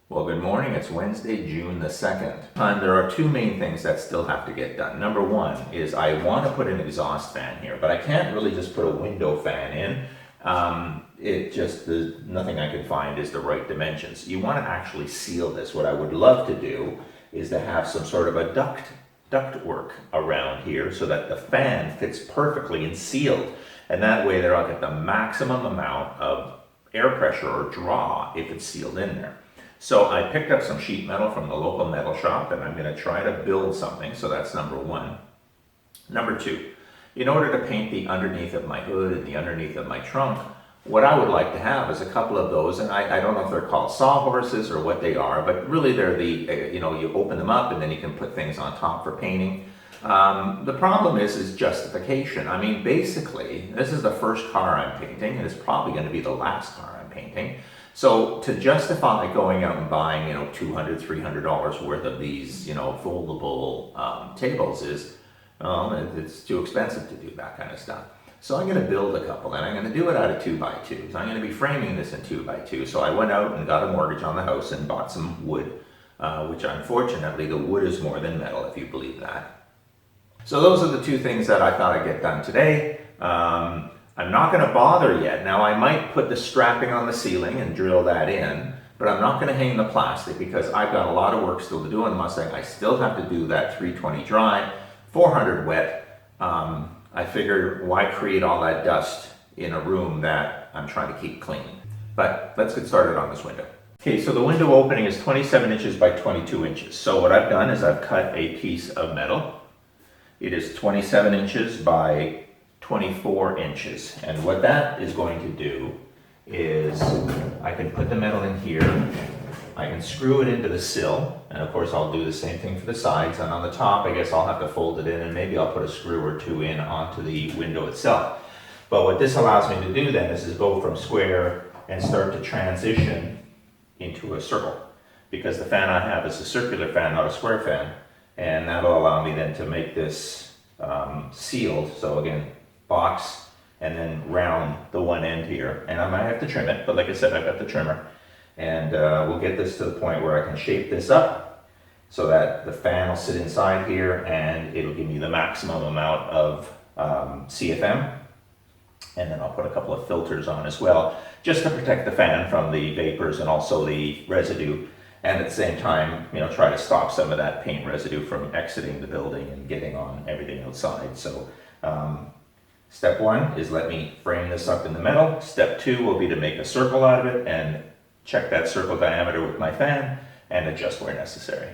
Well, good morning. It's Wednesday, June the 2nd. And there are two main things that still have to get done. Number one is I want to put an exhaust fan here, but I can't really just put a window fan in. There's nothing I can find is the right dimensions. You want to actually seal this. What I would love to do is to have some sort of a duct work around here so that the fan fits perfectly and sealed. And that way there I'll get the maximum amount of air pressure or draw if it's sealed in there. So I picked up some sheet metal from the local metal shop and I'm going to try to build something. So that's number one. Number two, in order to paint the underneath of my hood and the underneath of my trunk, what I would like to have is a couple of those, and I don't know if they're called sawhorses or what they are, but really they're you open them up and then you can put things on top for painting. The problem is justification. I mean, basically, this is the first car I'm painting, and it's probably going to be the last car I'm painting. So to justify going out and buying, $200, $300 worth of these, foldable tables it's too expensive to do that kind of stuff. So I'm going to build a couple, and I'm going to do it out of 2x2s. I'm going to be framing this in 2x2. So I went out and got a mortgage on the house and bought some wood, which unfortunately the wood is more than metal, if you believe that. So those are the two things that I thought I'd get done today. I'm not going to bother yet. Now I might put the strapping on the ceiling and drill that in, but I'm not going to hang the plastic because I've got a lot of work still to do on the Mustang. I still have to do that 320 dry, 400 wet. I figured why create all that dust in a room that I'm trying to keep clean. But let's get started on this window. Okay, so the window opening is 27 inches by 22 inches. So what I've done is I've cut a piece of metal. It is 27 inches by 24 inches. And what that is going to do is I can put the metal in here, I can screw it into the sill, and of course I'll do the same thing for the sides, and on the top I guess I'll have to fold it in and maybe I'll put a screw or two in onto the window itself. But what this allows me to do then is go from square and start to transition into a circle, because the fan I have is a circular fan, not a square fan, and that'll allow me then to make this sealed. So again, box and then round the one end here, and I might have to trim it, but like I said, I've got the trimmer, and we'll get this to the point where I can shape this up so that the fan will sit inside here and it'll give me the maximum amount of CFM, and then I'll put a couple of filters on as well just to protect the fan from the vapors and also the residue, and at the same time try to stop some of that paint residue from exiting the building and getting on everything outside. So step one is let me frame this up in the metal. Step two will be to make a circle out of it and check that circle diameter with my fan and adjust where necessary.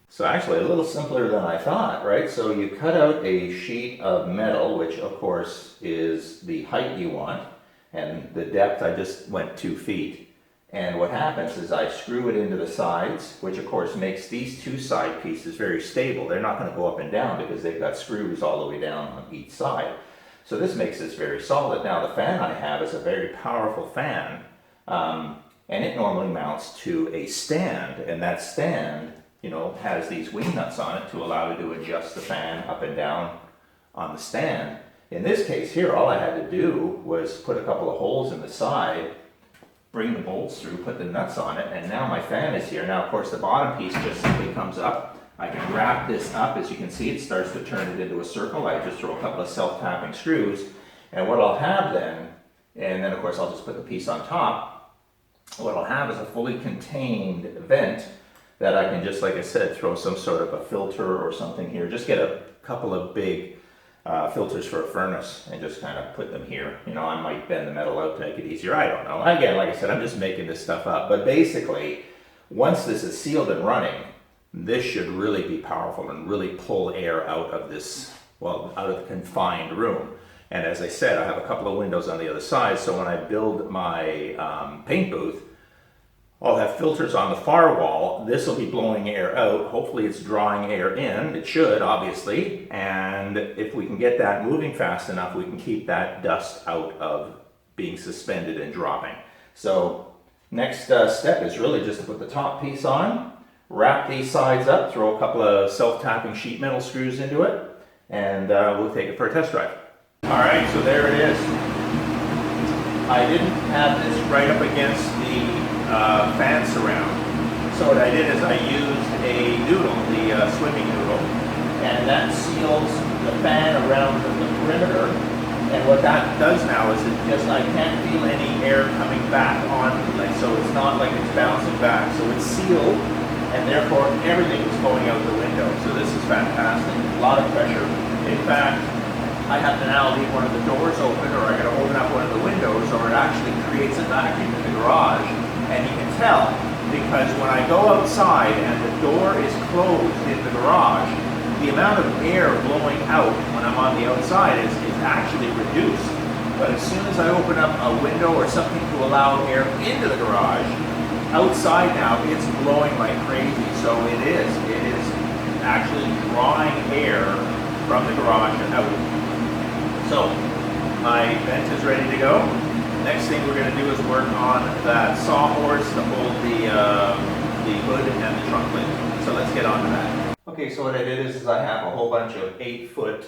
So actually a little simpler than I thought, right? So you cut out a sheet of metal, which of course is the height you want, and the depth I just went 2 feet. And what happens is I screw it into the sides, which of course makes these two side pieces very stable. They're not going to go up and down because they've got screws all the way down on each side. So this makes this very solid. Now the fan I have is a very powerful fan, and it normally mounts to a stand, and that stand, has these wing nuts on it to allow you to adjust the fan up and down on the stand. In this case here, all I had to do was put a couple of holes in the side, bring the bolts through, put the nuts on it, and now my fan is here. Now of course the bottom piece just simply comes up. I can wrap this up. As you can see, it starts to turn it into a circle. I just throw a couple of self-tapping screws, and what I'll have then, and then of course I'll just put the piece on top, what I'll have is a fully contained vent that I can just, like I said, throw some sort of a filter or something here. Just get a couple of big filters for a furnace and just kind of put them here. I might bend the metal out to make it easier. I don't know. Again, like I said, I'm just making this stuff up. But basically, once this is sealed and running, this should really be powerful and really pull air out of this, out of the confined room. And as I said, I have a couple of windows on the other side, so when I build my paint booth, I'll have filters on the far wall. This will be blowing air out. Hopefully it's drawing air in. It should, obviously. And if we can get that moving fast enough, we can keep that dust out of being suspended and dropping. So next step is really just to put the top piece on, wrap these sides up, throw a couple of self-tapping sheet metal screws into it, and we'll take it for a test drive. All right, so there it is. I didn't have this right up against the fan surround, So what I did is I used a noodle, the swimming noodle, and that seals the fan around the perimeter. And what that does now is it just, I can't feel any air coming back on, like, so it's not like it's bouncing back. So it's sealed, and therefore everything is going out the window. So this is fantastic. A lot of pressure. In fact, I have to now leave one of the doors open, or I got to open up one of the windows, or it actually creates a vacuum in the garage. And you can tell, because when I go outside and the door is closed in the garage, the amount of air blowing out when I'm on the outside is actually reduced. But as soon as I open up a window or something to allow air into the garage, outside now it's blowing like crazy. So it is actually drawing air from the garage out. So my vent is ready to go. Next thing we're going to do is work on that sawhorse to hold the hood and the trunk lid. So let's get on to that. Okay, so what I did is I have a whole bunch of 8-foot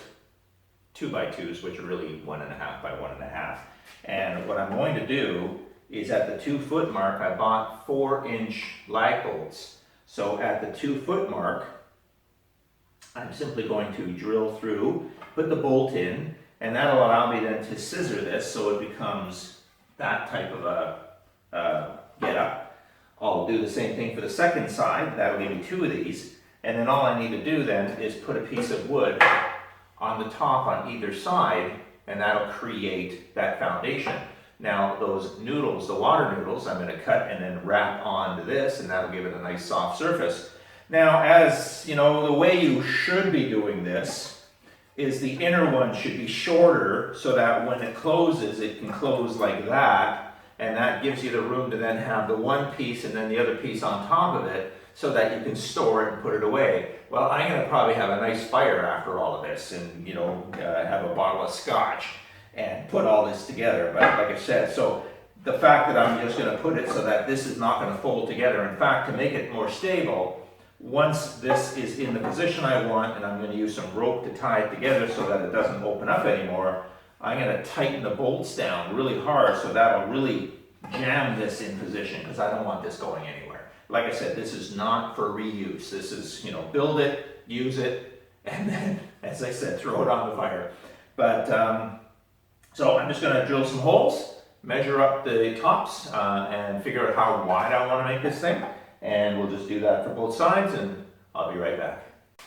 2x2s, which are really 1.5 by 1.5. And what I'm going to do is at the 2-foot mark, I bought 4-inch lag bolts. So at the 2-foot mark, I'm simply going to drill through, put the bolt in, and that'll allow me then to scissor this so it becomes that type of a get-up. I'll do the same thing for the second side. That'll give me 2 of these. And then all I need to do then is put a piece of wood on the top on either side, and that'll create that foundation. Now those noodles, the water noodles, I'm going to cut and then wrap onto this, and that'll give it a nice soft surface. Now, as you know, the way you should be doing this is the inner one should be shorter so that when it closes, it can close like that, and that gives you the room to then have the one piece and then the other piece on top of it, so that you can store it and put it away. Well, I'm going to probably have a nice fire after all of this, and have a bottle of scotch and put all this together. But like I said, so the fact that I'm just going to put it so that this is not going to fold together. In fact, to make it more stable, once this is in the position I want, and I'm going to use some rope to tie it together so that it doesn't open up anymore, I'm going to tighten the bolts down really hard so that'll really jam this in position, because I don't want this going anywhere. Like I said, this is not for reuse. This is, build it, use it, and then, as I said, throw it on the fire. But, so I'm just going to drill some holes, measure up the tops, and figure out how wide I want to make this thing. And we'll just do that for both sides, and I'll be right back.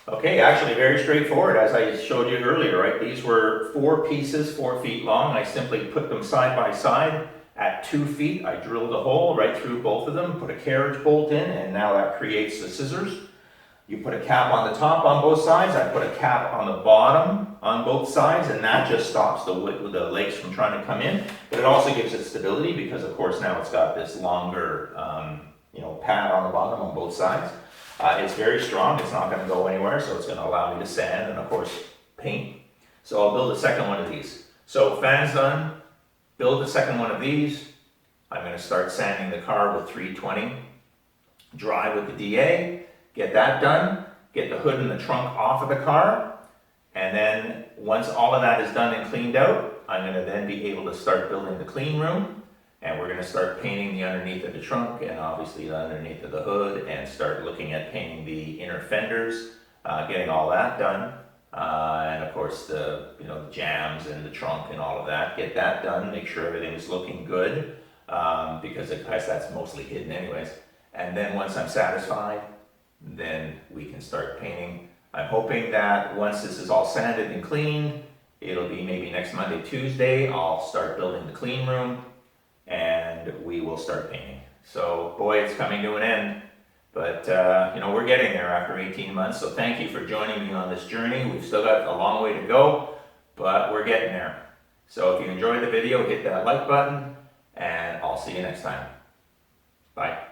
Okay, actually very straightforward, as I showed you earlier, right? These were 4 pieces, 4 feet long. I simply put them side by side. At 2 feet, I drilled a hole right through both of them, put a carriage bolt in, and now that creates the scissors. You put a cap on the top on both sides. I put a cap on the bottom on both sides, and that just stops the legs from trying to come in. But it also gives it stability because, of course, now it's got this longer, pad on the bottom on both sides. It's very strong. It's not going to go anywhere, so it's going to allow me to sand and, of course, paint. So I'll build a second one of these. So fan's done. Build the second one of these. I'm going to start sanding the car with 320. Dry with the DA. Get that done. Get the hood and the trunk off of the car. And then once all of that is done and cleaned out, I'm going to then be able to start building the clean room. And we're going to start painting the underneath of the trunk and obviously the underneath of the hood, and start looking at painting the inner fenders, getting all that done. And of course the jams and the trunk and all of that, get that done, make sure everything is looking good, because that's mostly hidden anyways. And then once I'm satisfied, then we can start painting. I'm hoping that once this is all sanded and cleaned, it'll be maybe next Monday, Tuesday, I'll start building the clean room and we will start painting. So boy, it's coming to an end. But, we're getting there after 18 months, so thank you for joining me on this journey. We've still got a long way to go, but we're getting there. So if you enjoyed the video, hit that like button, and I'll see you next time. Bye.